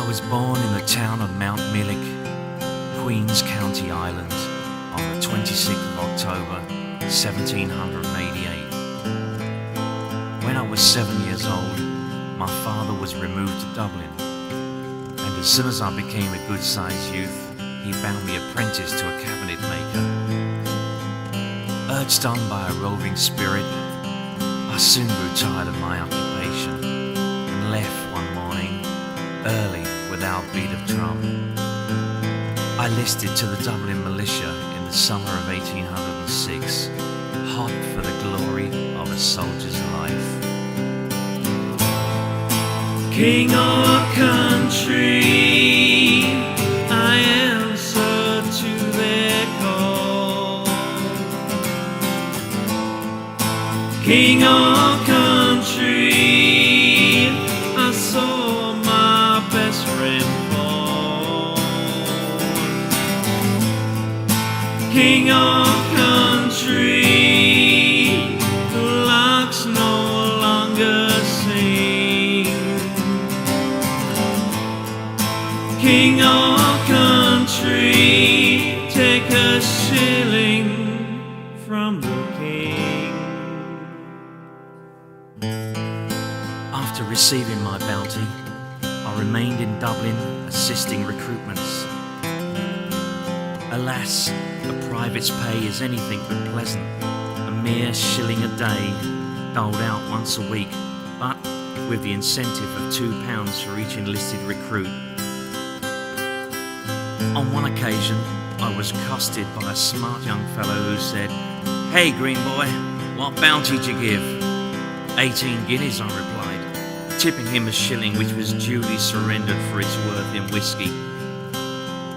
I was born in the town of Mount Millick, Queens County, Ireland, on the 26th of October, 1788. When I was 7 years old, my father was removed to Dublin, and as soon as I became a good-sized youth, he found me apprentice to a cabinet maker. Urged on by a roving spirit, I soon grew tired of my occupation and left one morning early without beat of drum. I listed to the Dublin militia in the summer of 1806, hot for the glory of a soldier's life. King or country, I answer to their call. King or country, I saw my best friend fall. King or country, the larks no longer sing. King or country, take a shilling from the king. After receiving my bounty, I remained in Dublin assisting recruitments. Alas, a private's pay is anything but pleasant, a mere shilling a day, doled out once a week, but with the incentive of £2 for each enlisted recruit. On one occasion, I was accosted by a smart young fellow who said, "Hey, green boy, what bounty did you give?" 18 guineas, I replied, tipping him a shilling which was duly surrendered for its worth in whiskey.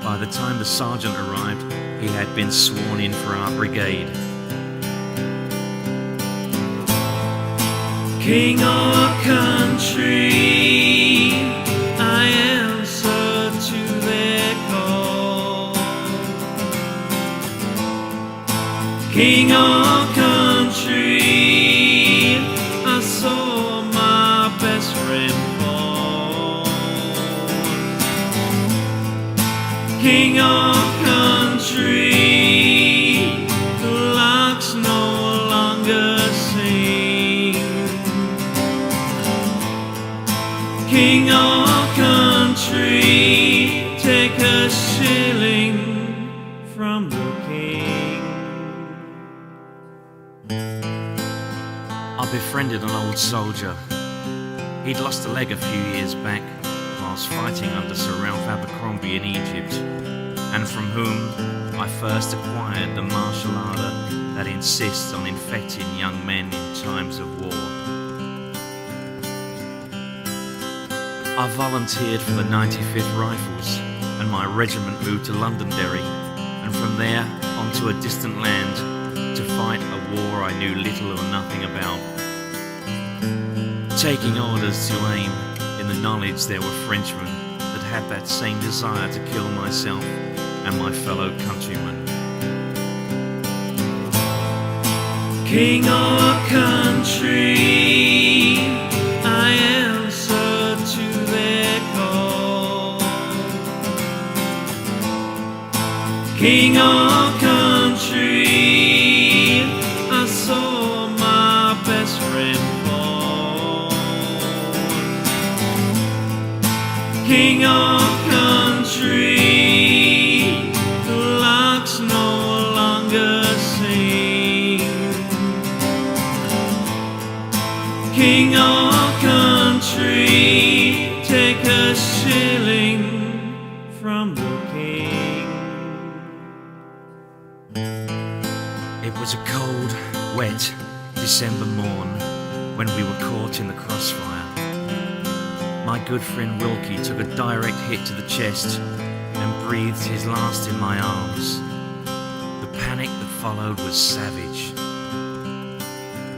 By the time the sergeant arrived, he had been sworn in for our brigade. King or country, I answer to their call. King or country, I saw my best friend fall. King or country, the larks no longer sing. King or country, take a shilling from the king. I befriended an old soldier. He'd lost a leg a few years back whilst fighting under Sir Ralph Abercrombie in Egypt, and from whom I first acquired the martial ardour that insists on infecting young men in times of war. I volunteered for the 95th Rifles, and my regiment moved to Londonderry, and from there on to a distant land to fight a war I knew little or nothing about, taking orders to aim in the knowledge there were Frenchmen that had that same desire to kill myself and my fellow countrymen. King or country, I answer to their call. King or country, I saw my best friend fall. King or country, the larks no longer sing. King or country, take a shilling from the king. It was a cold, wet December morn when we were caught in the crossfire. My good friend Wilkie took a direct hit to the chest and breathed his last in my arms. The panic that followed was savage.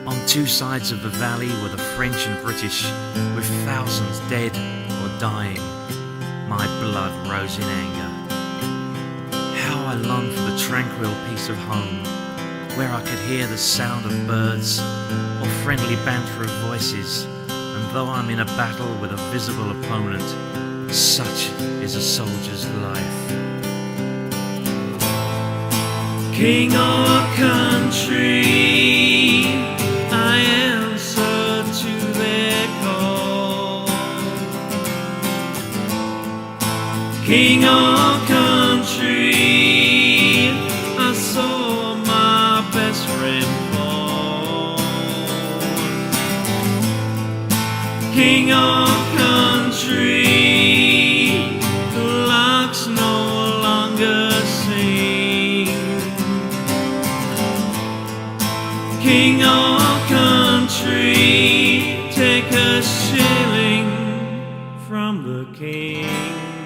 On two sides of the valley were the French and British, with thousands dead or dying. My blood rose in anger. How I longed for the tranquil peace of home, where I could hear the sound of birds or friendly banter of voices, and though I'm in a battle with a visible opponent, Such is a soldier's life. King or country, I answer to their call. King or country, I saw my best friend fall. King or country, the larks no longer sing. King or country, take a shilling from the king.